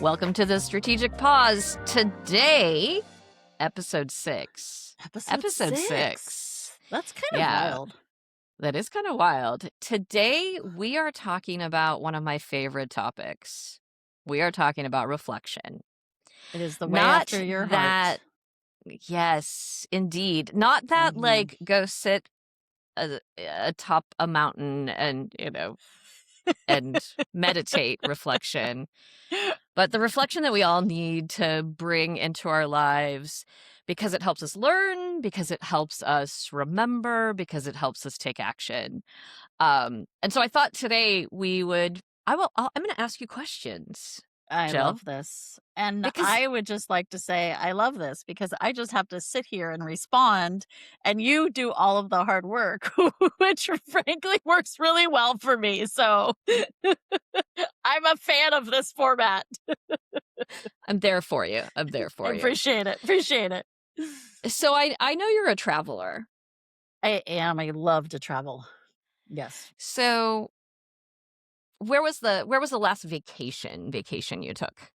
Welcome to the Strategic Pause. Today, episode 6. Episode 6. That's kind of wild. That is kind of wild. Today, we are talking about one of my favorite topics. We are talking about reflection. It is the way after your heart. Yes, indeed. Not that, like, go sit atop a mountain and, and meditate reflection. But the reflection that we all need to bring into our lives because it helps us learn, because it helps us remember, because it helps us take action. And so I thought today I'm going to ask you questions. I Jill. love this. And I would just like to say I love this because I just have to sit here and respond and you do all of the hard work, which frankly works really well for me. So I'm a fan of this format. I'm there for you. I appreciate it. So I know you're a traveler. I am. I love to travel. Yes. So where was the last vacation you took?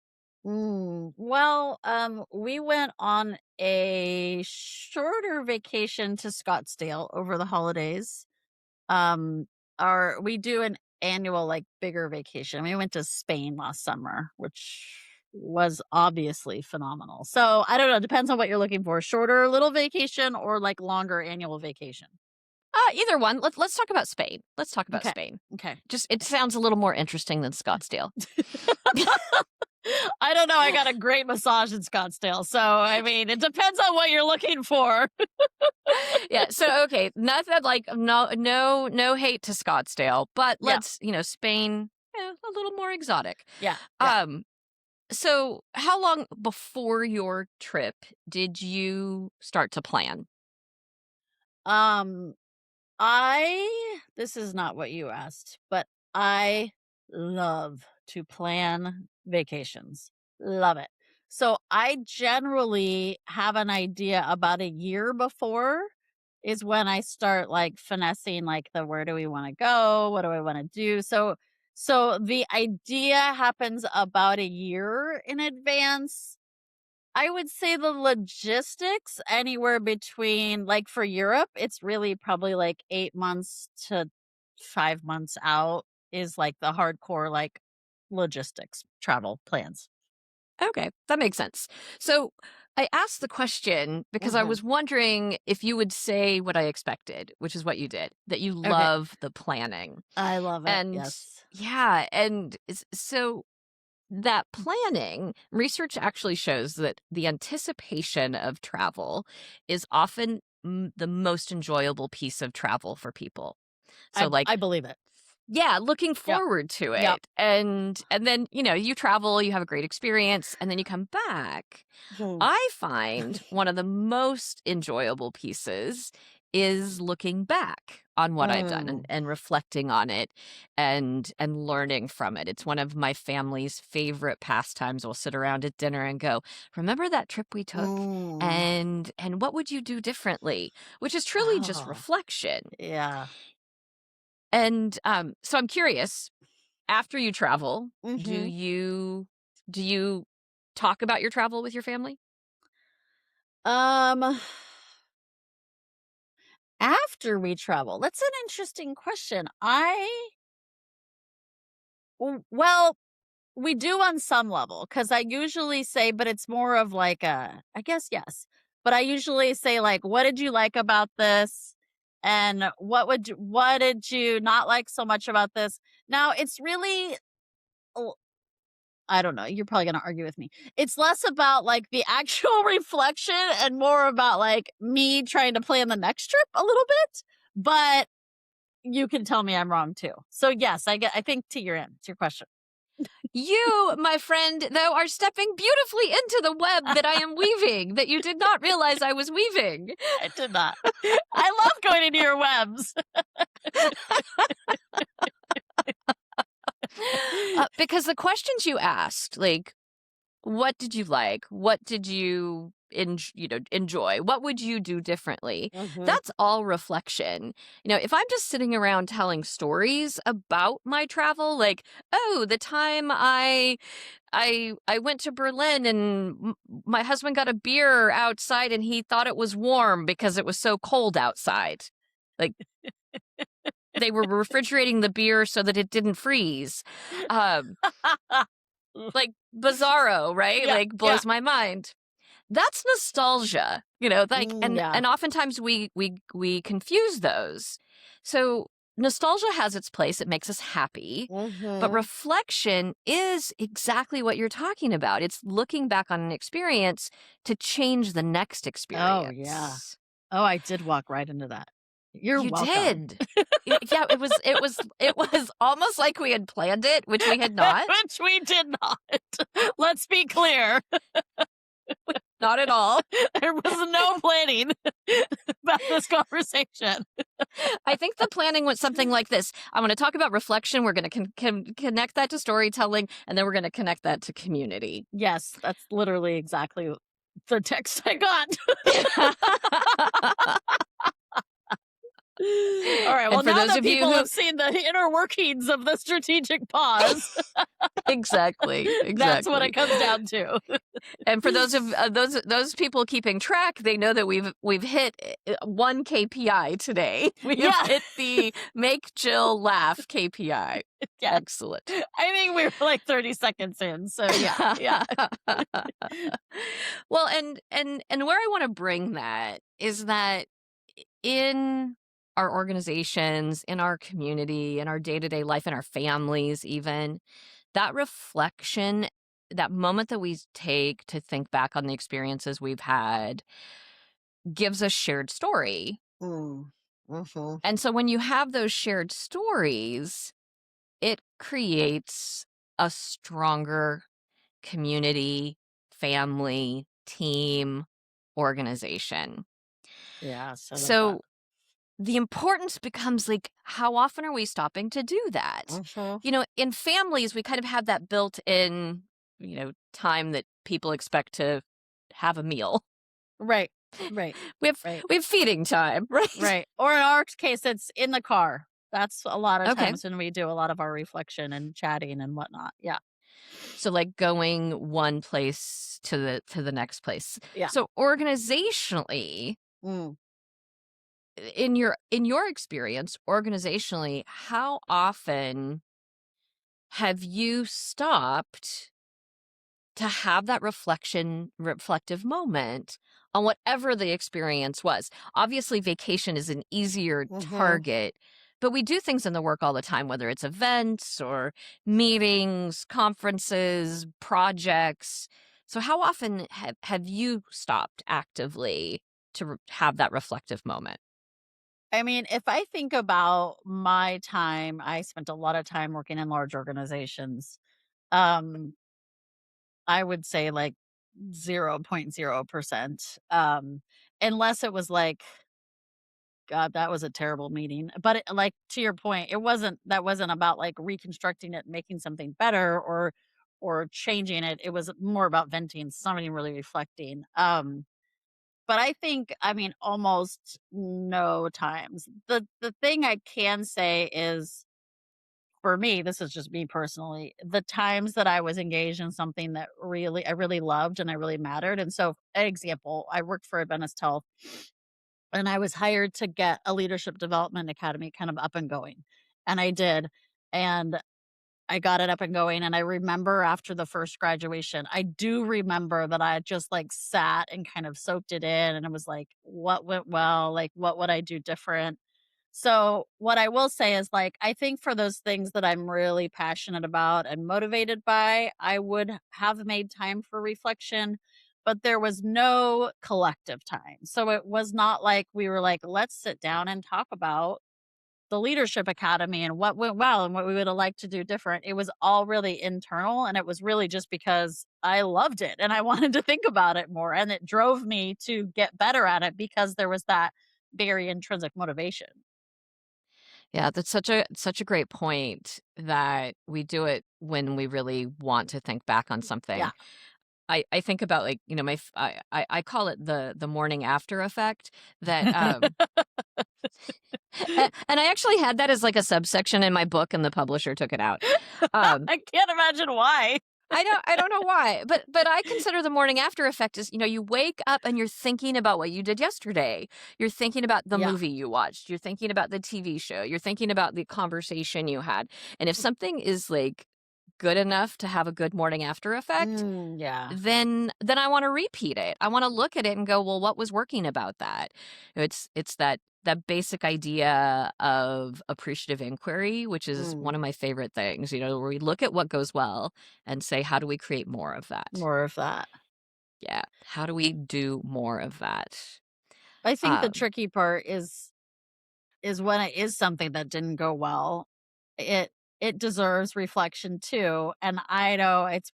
Well, we went on a shorter vacation to Scottsdale over the holidays. We do an annual, like, bigger vacation. We went to Spain last summer, which was obviously phenomenal. So I don't know. Depends on what you're looking for. Shorter little vacation or like longer annual vacation. Either one. Let's talk about Spain. Let's talk about Spain. Okay. It sounds a little more interesting than Scottsdale. I don't know. I got a great massage in Scottsdale. So, I mean, it depends on what you're looking for. Yeah. So, okay. Nothing like no hate to Scottsdale, but let's, Spain, a little more exotic. Yeah. So how long before your trip did you start to plan? This is not what you asked, but I love to plan vacations. Love it. So I generally have an idea about a year before is when I start like finessing like where do we want to go? What do I want to do? So the idea happens about a year in advance. I would say the logistics anywhere between, like, for Europe, it's really probably like 8 months to 5 months out is like the hardcore, like, logistics, travel plans. Okay, that makes sense. So I asked the question because I was wondering if you would say what I expected, which is what you did, that you love the planning. I love it. And yes. yeah, and so that planning, research actually shows that the anticipation of travel is often the most enjoyable piece of travel for people. So I believe it. Yeah, looking forward to it. Yep. And then, you travel, you have a great experience, and then you come back. I find one of the most enjoyable pieces is looking back on what I've done and reflecting on it and learning from it. It's one of my family's favorite pastimes. We'll sit around at dinner and go, remember that trip we took? And what would you do differently? Which is truly just reflection. Yeah. And so I'm curious, after you travel, do you talk about your travel with your family? After we travel, that's an interesting question. Well, we do on some level because I usually say, but it's more of like I guess, yes. But I usually say, like, what did you like about this? And what did you not like so much about this? Now, it's really, I don't know. You're probably going to argue with me. It's less about like the actual reflection and more about like me trying to plan the next trip a little bit. But you can tell me I'm wrong too. So yes, I think to your question. You, my friend, though, are stepping beautifully into the web that I am weaving that you did not realize I was weaving. I did not. I love going into your webs. Because the questions you asked, like, what did you like? What did you enjoy? What would you do differently? Mhm. That's all reflection. If I'm just sitting around telling stories about my travel, like, oh, the time I went to Berlin and my husband got a beer outside and he thought it was warm because it was so cold outside. Like, they were refrigerating the beer so that it didn't freeze. Um, like, bizarro, right? Yeah, Like, yeah. blows my mind. That's nostalgia, like, and Yeah. and oftentimes we confuse those. So nostalgia has its place, it makes us happy, but Mhm. reflection is exactly what you're talking about. It's looking back on an experience to change the next Oh, yeah. experience. Oh, I did walk right into that. You're You welcome. did. Yeah, it was almost like we had planned it, which we had not. Which we did not. Let's be clear. Not at all. There was no planning about this conversation. I think the planning went something like this. I want to talk about reflection. We're going to connect that to storytelling, and then we're going to connect that to community. Yes, that's literally exactly the text I got. All right. Well, And for now those that of you people who have seen the inner workings of the strategic pause, exactly, that's what it exactly. comes down to. And for those of those people keeping track, they know that we've hit one KPI today. We have Yeah. hit the make Jill laugh KPI. Yeah. Excellent. I think we were like 30 seconds in. So yeah. Yeah. Well, and where I want to bring that is that in our organizations, in our community, in our day-to-day life, in our families even, that reflection, that moment that we take to think back on the experiences we've had gives a shared story. Mm. Mhm. And so when you have those shared stories, it creates a stronger community, family, team, organization. Yes, I love that. So the importance becomes like, how often are we stopping to do that? Mhm. In families, we kind of have that built in, time that people expect to have a meal. Right. Right. We have Right. we have feeding time, right? Right. Or in our case, it's in the car. That's a lot of Okay. times when we do a lot of our reflection and chatting and whatnot. Yeah. So like going one place to the next place. Yeah. So organizationally, Mm. in your experience, organizationally, how often have you stopped to have that reflective moment on whatever the experience was? Obviously, vacation is an easier Mhm. target, but we do things in the work all the time, whether it's events or meetings, conferences, projects. So how often have you stopped actively to have that reflective moment? I mean, if I think about my time, I spent a lot of time working in large organizations. Um, I would say like 0.0%. Unless it was like, God, that was a terrible meeting. But like to your point, that wasn't about like reconstructing it, making something better or changing it. It was more about venting, somebody really reflecting. But I think, I mean, almost no times. The thing I can say is for me, this is just me personally, the times that I was engaged in something that I really loved and I really mattered. And so, an example, I worked for Adventist Health and I was hired to get a leadership development academy kind of up and going. And I did. And I got it up and going. And I remember after the first graduation, I do remember that I had just like sat and kind of soaked it in. And it was like, what went well? Like, what would I do different? So, what I will say is, like, I think for those things that I'm really passionate about and motivated by, I would have made time for reflection, but there was no collective time. So, it was not like we were like, let's sit down and talk about the Leadership Academy and what went well and what we would have liked to do different. It was all really internal. And it was really just because I loved it and I wanted to think about it more. And it drove me to get better at it because there was that very intrinsic motivation. Yeah, that's such a great point that we do it when we really want to think back on Yeah. something. I think about, like, my f I call it the morning after effect that, and I actually had that as, like, a subsection in my book, and the publisher took it out. Um, I can't imagine why. I don't know why, but I consider the morning after effect is, you wake up and you're thinking about what you did yesterday. You're thinking about the Yeah. movie you watched. You're thinking about the TV show. You're thinking about the conversation you had. And if something is, like, good enough to have a good morning after effect, Yeah. then I wanna repeat it. I wanna look at it and go, "Well, what was working about that?" It's that basic idea of appreciative inquiry, which is one Mm, of my favorite things, where we look at what goes well and say, "How do we create more of that?" more of that. Yeah. How do we do more of that? I think the Um tricky part is when it is something that didn't go well, it it deserves reflection too, and I know it's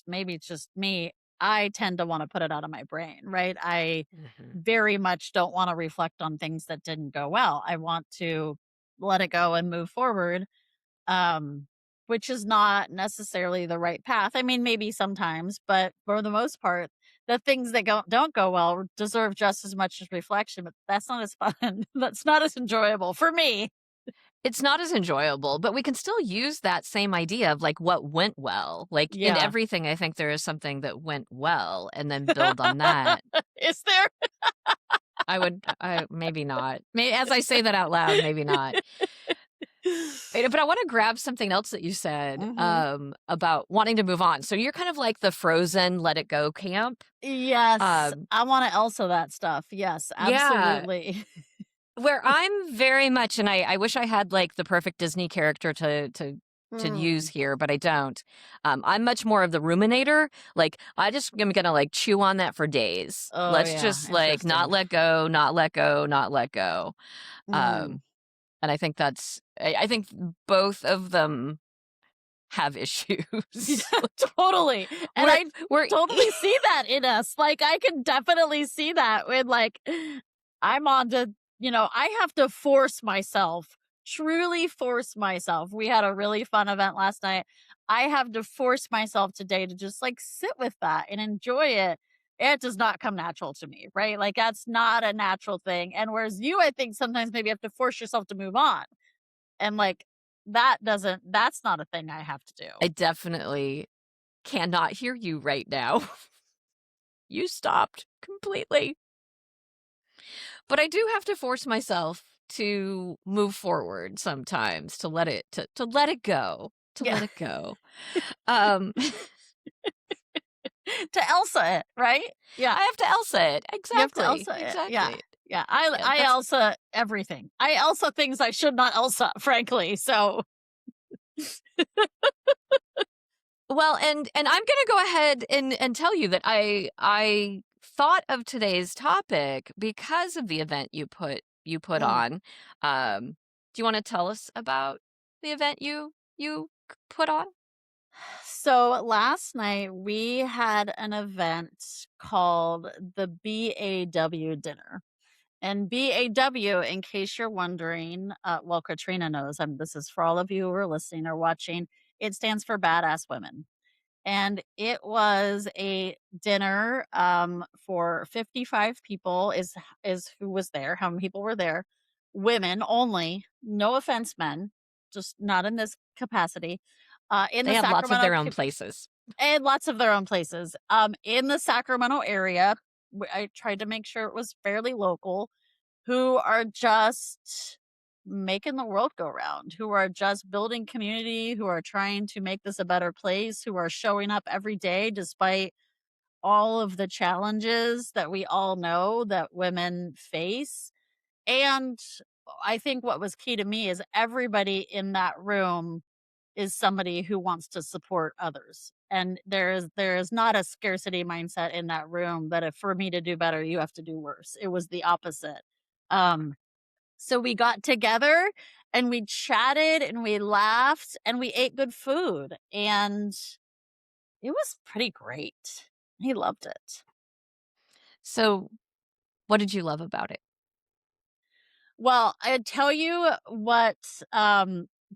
maybe it's just me. I tend to wanna put it out of my brain, right? I Mhm. very much don't wanna reflect on things that didn't go well. I want to let it go and move forward, um, which is not necessarily the right path. I mean, maybe sometimes, but for the most part, the things that don't go well deserve just as much as reflection, but that's not as fun. That's not as enjoyable for me. It's not as enjoyable, but we can still use that same idea of, like, what went well. Like, in Yeah. everything, I think there is something that went well, and then build on that. Is there? I maybe not. May as I say that out loud, maybe not. But I wanna grab something else that you said, Mhm. about wanting to move on. So you're kind of like the Frozen let it go camp? Yes, Um, I wanna Elsa that stuff. Yes, yeah, absolutely. where I'm very much and I wish I had, like, the perfect Disney character to use Mm. here, but I don't. I'm much more of the ruminator. Like, I just am gonna, like, chew on that for days. Oh, Let's yeah, just, like, not interesting. let go, not let go, not let go. Mm. Um And I think I think both of them have Yeah, issues. totally, and We're I we're totally see that in us, like, I can definitely see that when, like, I'm on to I have to force myself, truly force myself. We had a really fun event last night. I have to force myself today to just, like, sit with that and enjoy it. It does not come natural to me, right? Like, that's not a natural thing, and whereas you, I think, sometimes maybe have to force yourself to move on, and, like, that's not a thing I have to do. I definitely cannot hear you right now. You stopped completely. But I do have to force myself to move forward sometimes, to let it go, to Yeah. let it go. Um, To Elsa it, right? Yeah. I have to Elsa it. You have to Exactly, Elsa it. Yeah. exactly. Yeah. I Yeah, I that's Elsa everything. I Elsa things I should not Elsa, frankly. So well, and I'm gonna go ahead and tell you that I thought of today's topic because of the event you put mm. on. Do you wanna tell us about the event you put on? So last night we had an event called the BAW dinner. And BAW, in case you're wondering, well, Katrina knows. This is for all of you who are listening or watching. It stands for Badass Women. And it was a dinner, for 55 people is who was there, how many people were there. Women only, no offense, men, just not in this capacity. In They the had lots of Sacramento their own places. and lots of their own places. In the Sacramento area, I tried to make sure it was fairly local, who are just making the world go round, who are just building community, who are trying to make this a better place, who are showing up every day despite all of the challenges that we all know that women face. And I think what was key to me is everybody in that room is somebody who wants to support others. And there is not a scarcity mindset in that room that if for me to do better, you have to do worse. It was the opposite. Um, so we got together and we chatted and we laughed and we ate good food and it was pretty great. He loved it. So, what did you love about it? Well, I tell you what,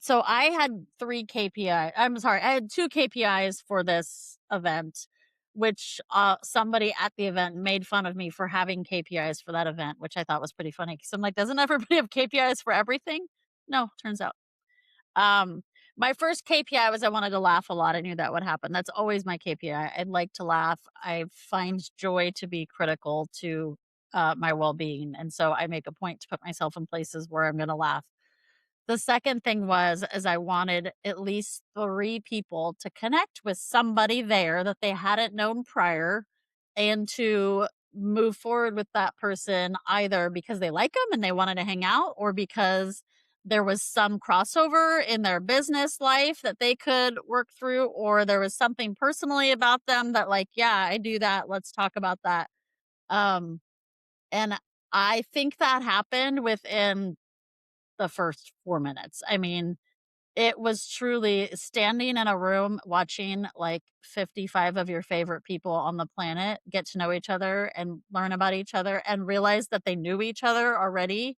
so I had 3 KPI I'm sorry, I had 2 KPIs for this event. which somebody at the event made fun of me for having KPIs for that event, which I thought was pretty funny because I'm like, doesn't everybody have KPIs for everything? No, turns out. Um, my first KPI was I wanted to laugh a lot. I knew that would happen. That's always my KPI. I'd like to laugh. I find joy to be critical to my well being. And so I make a point to put myself in places where I'm going to laugh. The second thing was is I wanted at least 3 people to connect with somebody there that they hadn't known prior and to move forward with that person either because they like them and they wanted to hang out or because there was some crossover in their business life that they could work through or there was something personally about them that like, "Yeah, I do that. Let's talk about that." Um, and I think that happened within the first 4 minutes. I mean, it was truly standing in a room watching like 55 of your favorite people on the planet get to know each other and learn about each other and realize that they knew each other already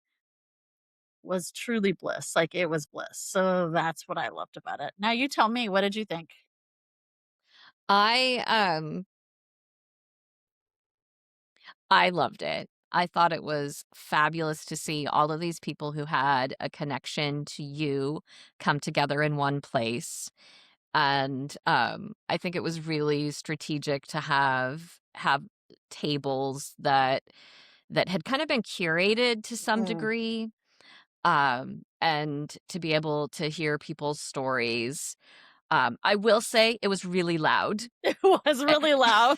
was truly bliss. Like it was bliss. So that's what I loved about it. Now you tell me, what did you think? I um I loved it. I thought it was fabulous to see all of these people who had a connection to you come together in one place. And I think it was really strategic to have tables that had kind of been curated to some Mm. degree, and to be able to hear people's stories. I will say it was really loud. It was really loud.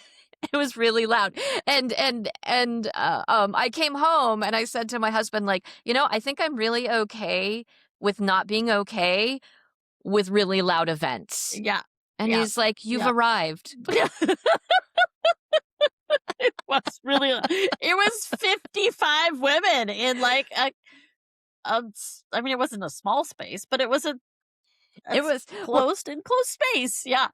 It was really loud. And I came home and I said to my husband, like, I think I'm really okay with not being okay with really loud events. Yeah. And Yeah. he's like, "You've Yeah. arrived." It was really it was 55 women in like I mean, it wasn't a small space, but it was a It was well, closed enclosed space. Yeah.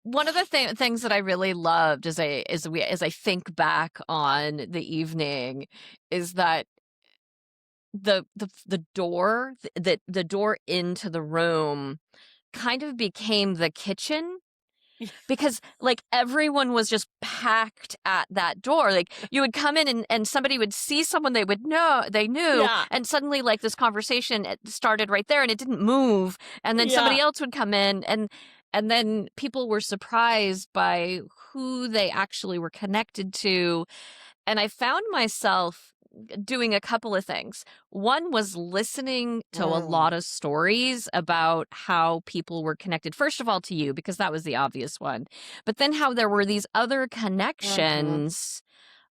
one of the things that I really loved as I think back on the evening is that the door the door into the room kind of became the kitchen. Because, like, everyone was just packed at that door. Like, you would come in and somebody would see someone they knew, Yeah. and suddenly, like, this conversation started right there and it didn't move. And then Yeah. somebody else would come in and then people were surprised by who they actually were connected to. And I found myself doing a couple of things. One was listening to a Mm. lot of stories about how people were connected, first of all, to you, because that was the obvious one, but then how there were these other Mhm. connections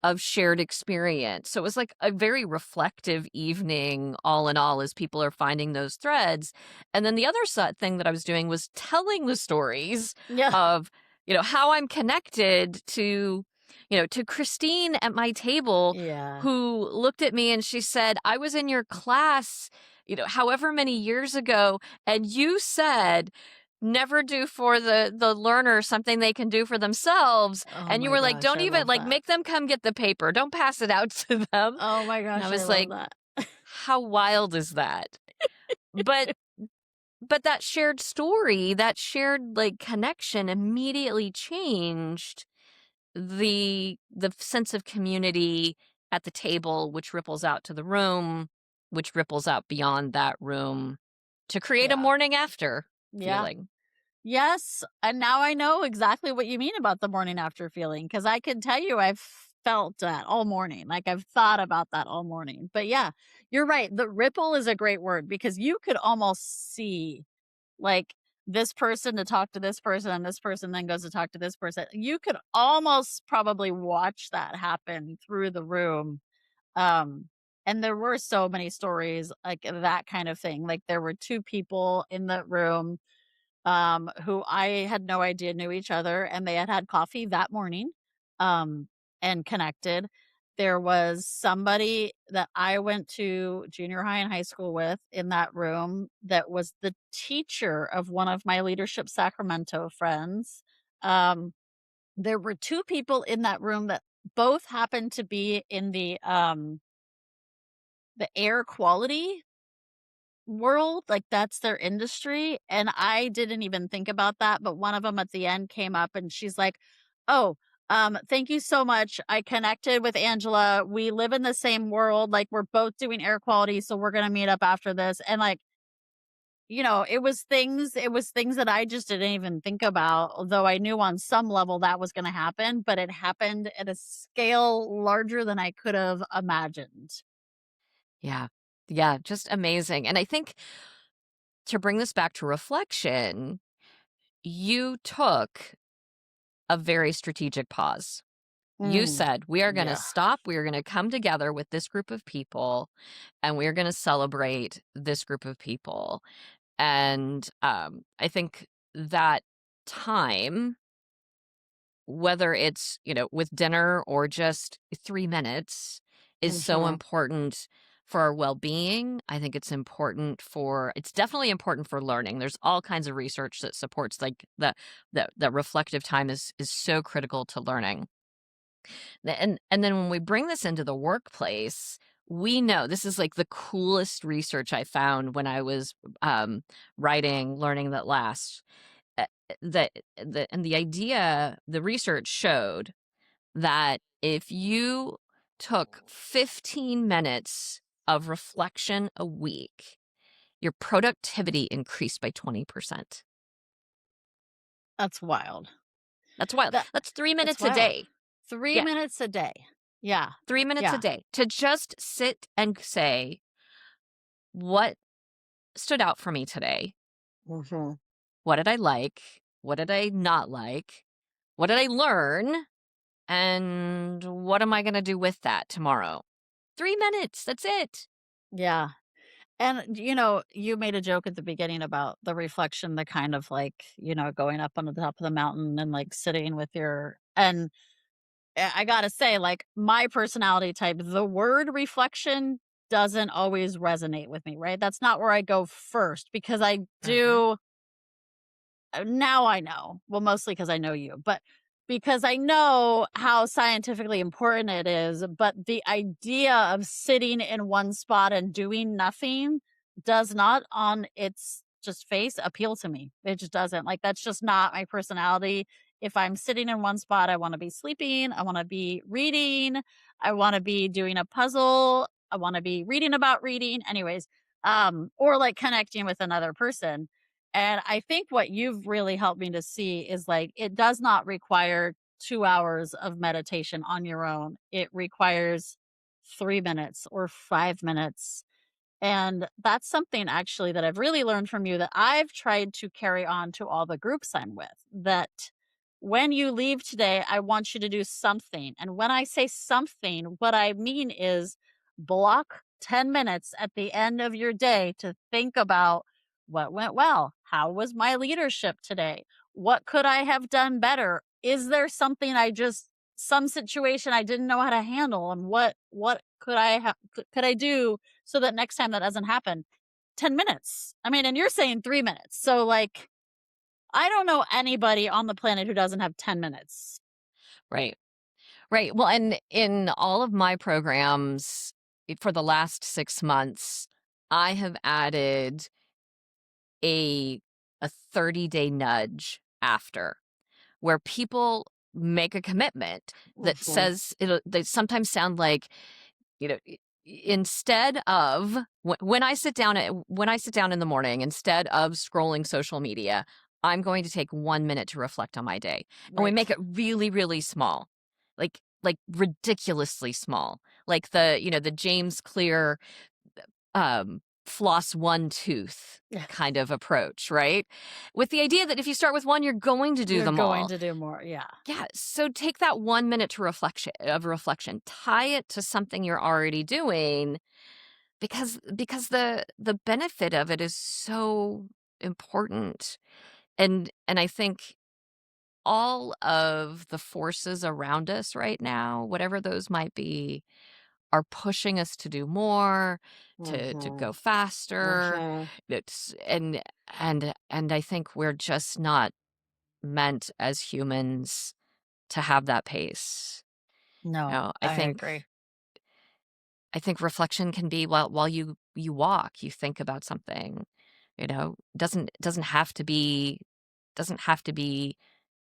of shared experience. So it was like a very reflective evening, all in all, as people are finding those threads. And then the other thing that I was doing was telling the stories Yeah. of, how I'm connected to Christine at my table, Yeah. who looked at me and she said, "I was in your class, however many years ago, and you said, never do for the learner something they can do for themselves." Oh And you my were like, gosh, "Don't I even, love like, that. make them come get the paper. Don't pass it out to them." Oh my And I gosh, I was love like, that. "How wild is that?" But that shared story, that shared, like, connection immediately changed the sense of community at the table, which ripples out to the room, which ripples out beyond that room to create a Yeah. morning after Yeah. feeling. Yes, and now I know exactly what you mean about the morning after feeling because I can tell you I've felt that all morning, like, I've thought about that all morning, but yeah, you're right, the ripple is a great word because you could almost see, like, this person to talk to this person, and this person then goes to talk to this person. You could almost probably watch that happen through the room, um, and there were so many stories like that kind of thing, like, there were 2 people in the room who I had no idea knew each other, and they had had coffee that morning, and connected. There was somebody that I went to junior high and high school with in that room that was the teacher of one of my Leadership Sacramento friends. Um, there were 2 people in that room that both happened to be in the air quality world, like, that's their industry, and I didn't even think about that, but one of them at the end came up and she's like, Oh, thank you so much. I connected with Angela. We live in the same world. Like, we're both doing air quality, so we're gonna meet up after this. And like, it was things that I just didn't even think about, although I knew on some level that was gonna happen, but it happened at a scale larger than I could have imagined. Yeah. Yeah, just amazing. And I think to bring this back to reflection, you took a very strategic pause. You Mm, said, "We are gonna yeah. stop, we are gonna come together with this group of people, and we are gonna celebrate this group of people." And, I think that time, whether it's, with dinner or just 3 minutes, is so Mhm. important for our well-being. I think it's definitely important for learning. There's all kinds of research that supports, like, the reflective time is so critical to learning. And then when we bring this into the workplace, we know this is, like, the coolest research I found when I was, writing Learning That Lasts. That the idea the research showed that if you took 15 minutes of reflection a week, your productivity increased by 20%. That's wild. That's wild. That That's 3 that's minutes a wild. day. 3 Yeah, minutes a day. Yeah. 3 minutes a Yeah. day to just sit and say, "What stood out for me today? Mhm. What did I like? What did I not like? What did I learn? And what am I gonna do with that tomorrow?" 3 minutes, that's it. Yeah. And, you made a joke at the beginning about the reflection, the kind of like, going up on the top of the mountain and like sitting with and I gotta say, like, my personality type, the word reflection doesn't always resonate with me, right? That's not where I go first because I Mhm. do. Now I know. Well, mostly because I know you, but because I know how scientifically important it is, but the idea of sitting in one spot and doing nothing does not on its just face appeal to me. It just doesn't. Like, that's just not my personality. If I'm sitting in one spot, I wanna be sleeping, I wanna be reading, I wanna be doing a puzzle, I wanna be reading about reading, anyways, or, like, connecting with another person. And I think what you've really helped me to see is like it does not require 2 hours of meditation on your own. It requires 3 minutes or 5 minutes, and that's something actually that I've really learned from you that I've tried to carry on to all the groups I'm with. That when you leave today, I want you to do something. And when I say something, what I mean is block 10 minutes at the end of your day to think about what went well. How was my leadership today? What could I have done better? Is there something some situation I didn't know how to handle, and what could I do so that next time that doesn't happen? 10 minutes. I mean, and you're saying 3 minutes. So, like, I don't know anybody on the planet who doesn't have 10 minutes. Right. Right. Well, and in all of my programs for the last 6 months, I have added a a 30-day nudge after, where people make a commitment that Mhm. says they sometimes sound like, instead of when I sit down in the morning, instead of scrolling social media, I'm going to take 1 minute to reflect on my day. And we Right. make it really, really small. Like ridiculously small. Like the James Clear floss one tooth Yeah. kind of approach, right? With the idea that if you start with one, you're going to do You're them going all. to do more. Yeah. Yeah, so take that 1 minute reflection, tie it to something you're already doing because the benefit of it is so important. And I think all of the forces around us right now, whatever those might be, are pushing us to do more, to Mhm. go faster. Mhm. It's and I think we're just not meant as humans to have that pace. No, I I think agree. reflection can be while you walk, you think about something, doesn't have to be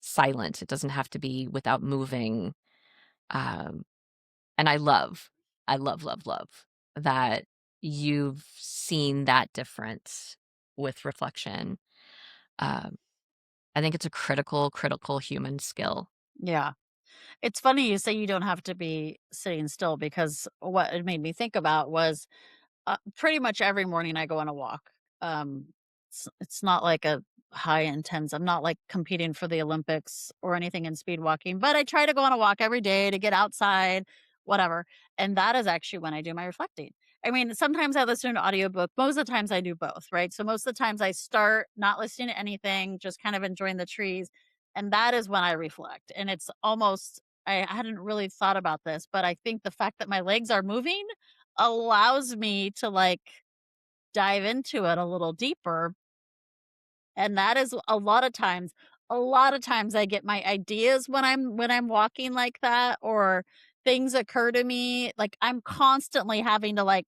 silent. It doesn't have to be without moving. Um, and I love that you've seen that difference with reflection. Um, I think it's a critical human skill. Yeah. It's funny you say you don't have to be sitting still because what it made me think about was pretty much every morning I go on a walk. Um, it's not like a high intense. I'm not like competing for the Olympics or anything in speed walking, but I try to go on a walk every day to get outside, whatever. And that is actually when I do my reflecting. I mean, sometimes I listen to an audiobook. Most of the times I do both, right? So most of the times I start not listening to anything, just kind of enjoying the trees. And that is when I reflect. And it's almost, I hadn't really thought about this, but I think the fact that my legs are moving allows me to, like, dive into it a little deeper, and that is a lot of times I get my ideas when I'm walking like that, or things occur to me, like, I'm constantly having to, like,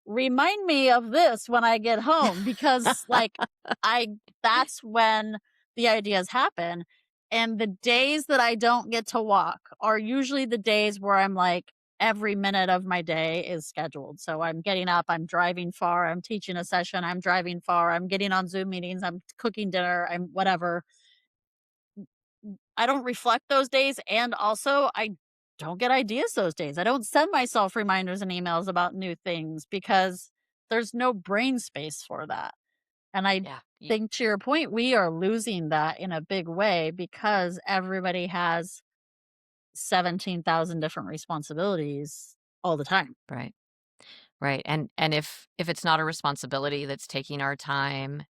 remind me of this when I get home because, like, I that's when the ideas happen, and the days that I don't get to walk are usually the days where I'm like, every minute of my day is scheduled. So I'm getting up, I'm driving far, I'm teaching a session, I'm driving far, I'm getting on Zoom meetings, I'm cooking dinner, I'm whatever. I don't reflect those days, and also I don't get ideas those days. I don't send myself reminders and emails about new things because there's no brain space for that. And I Yeah. think to your point, we are losing that in a big way because everybody has 17,000 different responsibilities all the time. Right. Right. And if it's not a responsibility that's taking our time,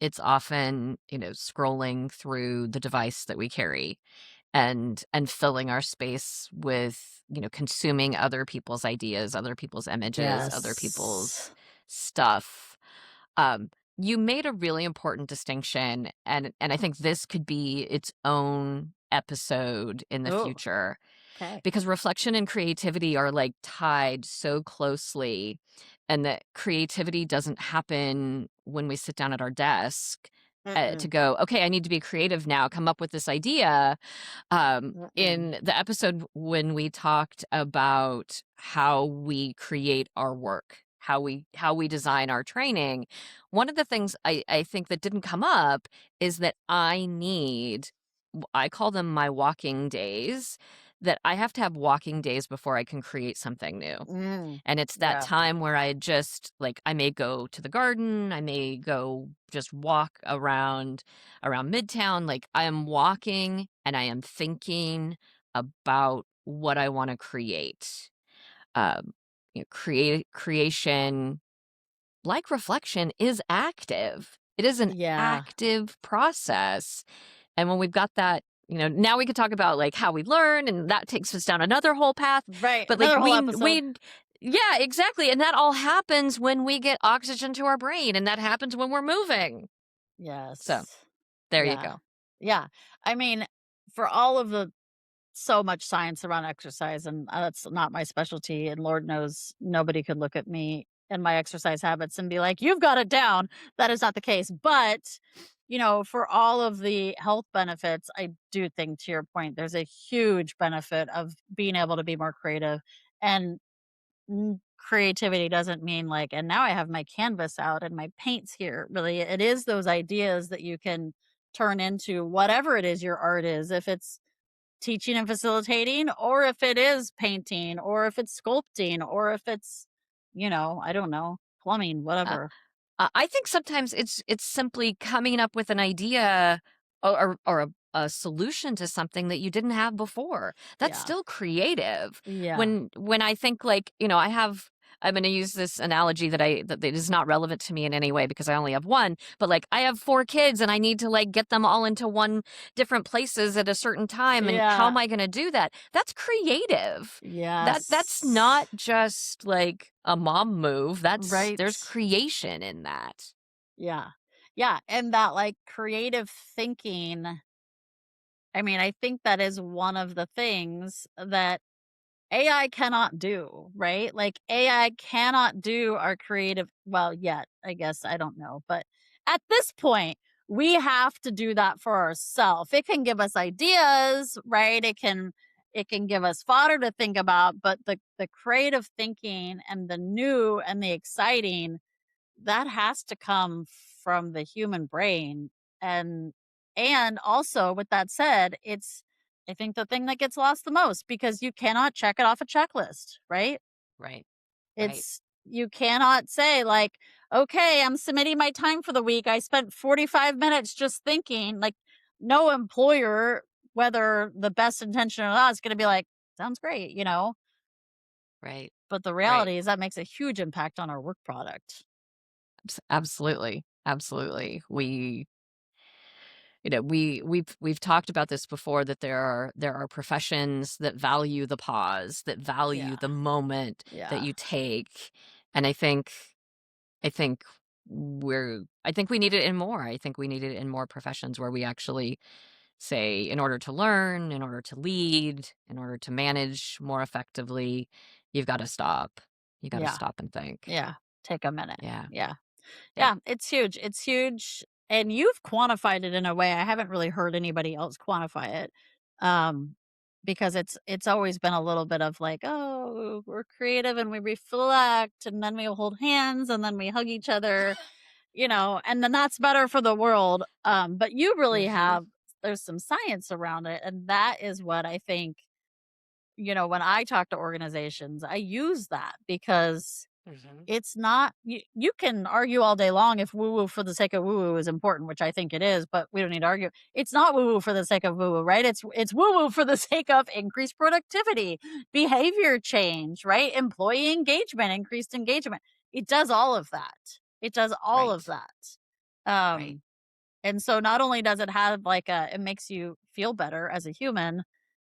it's often, scrolling through the device that we carry and filling our space with, consuming other people's ideas, other people's images, other people's Yes. stuff. Um, you made a really important distinction, and I think this could be its own episode in the Oh, future okay. because reflection and creativity are like tied so closely, and that creativity doesn't happen when we sit down at our desk to Mm-mm, go, okay, I need to be creative now, come up with this idea. mm-mm. In the episode when we talked about how we create our work, how we design our training, one of the things I think that didn't come up is that I call them my walking days, that I have to have walking days before I can create something new. Mm, And it's that yeah. time where I just like I may go to the garden, I may go just walk around Midtown, like I am walking and I am thinking about what I want to create. Creation, like reflection, is active. It is an Yeah. active process. And when we've got that, now we could talk about like how we learn, and that takes us down another whole path. Right. But like Another whole episode. yeah, exactly. And that all happens when we get oxygen to our brain, and that happens when we're moving. So Yes. there you Yeah. go. Yeah. I mean, for all of the so much science around exercise, and that's not my specialty, and Lord knows nobody could look at me and my exercise habits and be like, "You've got it down." That is not the case, but, for all of the health benefits, I do think, to your point, there's a huge benefit of being able to be more creative, and creativity doesn't mean like, and now I have my canvas out and my paints here. Really, it is those ideas that you can turn into whatever it is your art is. If it's teaching and facilitating, or if it is painting, or if it's sculpting, or if it's, I don't know, plumbing, Uh, whatever. I think sometimes it's simply coming up with an idea or a solution to something that you didn't have before. That's Yeah. still creative. Yeah. When I think like, I'm going to use this analogy that is not relevant to me in any way because I only have one, but like I have 4 kids and I need to like get them all into one different places at a certain time, and how Yeah. am I going to do that? That's creative. That's not Yes. just like a mom move. Right. There's creation in that. Yeah. Yeah. And that like creative thinking, I mean, I think that is one of the things that AI cannot do, right? Like AI cannot do our creative, well, yet, I guess, I don't know. But at this point, we have to do that for ourselves. It can give us ideas, right? It can give us fodder to think about, but the creative thinking and the new and the exciting, that has to come from the human brain. And also, with that said, it's, I think, the thing that gets lost the most, because you cannot check it off a checklist, right? Right. Right. It's, you cannot say like, okay, I'm submitting my time for the week. I spent 45 minutes just thinking. Like, no employer, whether the best intention or not, is going to be like, sounds great, Right. but the Right. reality is that makes a huge impact on our work product. Absolutely. Absolutely. We've talked about this before, that there are professions that value the pause, that value Yeah. the moment that Yeah. you take. And I think we need it in more. I think we need it in more professions where we actually say, in order to learn, in order to lead, in order to manage more effectively, you've got to stop. You got to Yeah. stop and think. Yeah. Take a minute. Yeah. Yeah. Yep. Yeah, it's huge. It's huge. And you've quantified it in a way I haven't really heard anybody else quantify it. Um, because it's always been a little bit of like, oh, we're creative and we reflect and then we hold hands and then we hug each other, and then that's better for the world. But you really Mhm. have, there's some science around it. And that is what I think, when I talk to organizations, I use that because Mhm. it's not, you can argue all day long if woo woo for the sake of woo woo is important, which I think it is, but we don't need to argue. It's not woo woo for the sake of woo woo, right? It's woo woo for the sake of increased productivity, behavior change, right? Employee engagement, increased engagement. It does all of that. It does all of Right. that. Right. Um and so not only does it have like it makes you feel better as a human,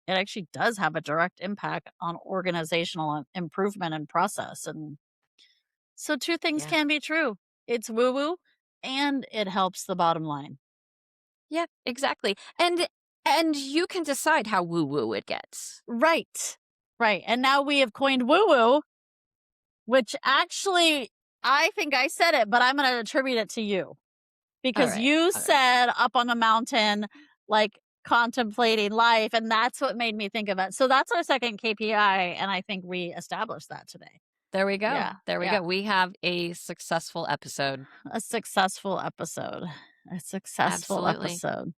it actually does have a direct impact on organizational improvement and process. And so two things Yeah. can be true. It's woo woo and it helps the bottom line. Yeah, exactly. And you can decide how woo-woo it gets. Right. Right. And now we have coined woo woo, which actually, I think I said it, but I'm going to attribute it to you All because right. you All right. said up on the mountain, like contemplating life. And that's what made me think of it. So that's our second KPI. And I think we established that today. There we go. Yeah. There we Yeah. go. We have a successful episode. A successful episode. A successful Absolutely. episode.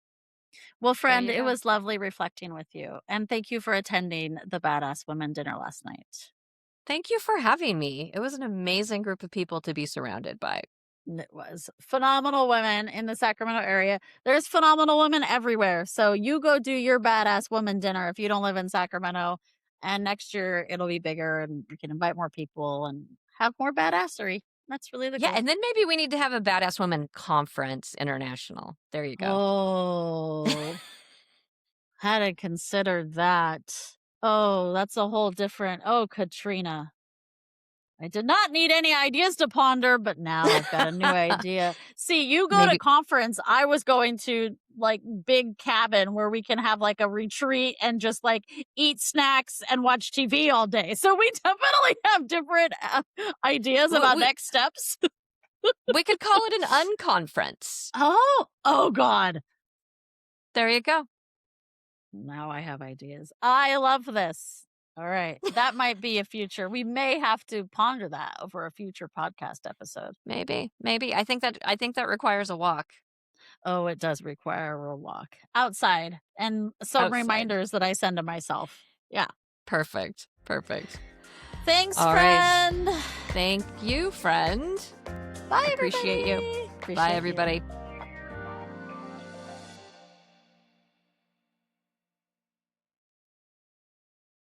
Well, There friend, you it go. was lovely reflecting with you. And thank you for attending the Badass Women dinner last night. Thank you for having me. It was an amazing group of people to be surrounded by. And it was phenomenal women in the Sacramento area. There's phenomenal women everywhere. So you go do your Badass Woman dinner if you don't live in Sacramento. And next year it'll be bigger and we can invite more people and have more badassery. That's really the Yeah, goal. and then maybe we need to have a Badass Woman Conference International. There you go. Oh, hadn't considered that. Oh, that's a whole different. Oh, Katrina. I did not need any ideas to ponder, but now I've got a new idea. See, you go to Maybe conference, I was going to like big cabin where we can have like a retreat and just like eat snacks and watch TV all day. So we definitely have different ideas we about we next steps. we could call it an unconference. Oh God. There you go. Now I have ideas. I love this. All right. That might be a future. We may have to ponder that over a future podcast episode. Maybe. I think that requires a walk Oh, it does require a walk outside and some outside. reminders that I send to myself. Yeah. Perfect. Perfect. Thanks, All right. friend. Thank you, friend. Bye, Appreciate you. everybody. Bye, Appreciate you. everybody.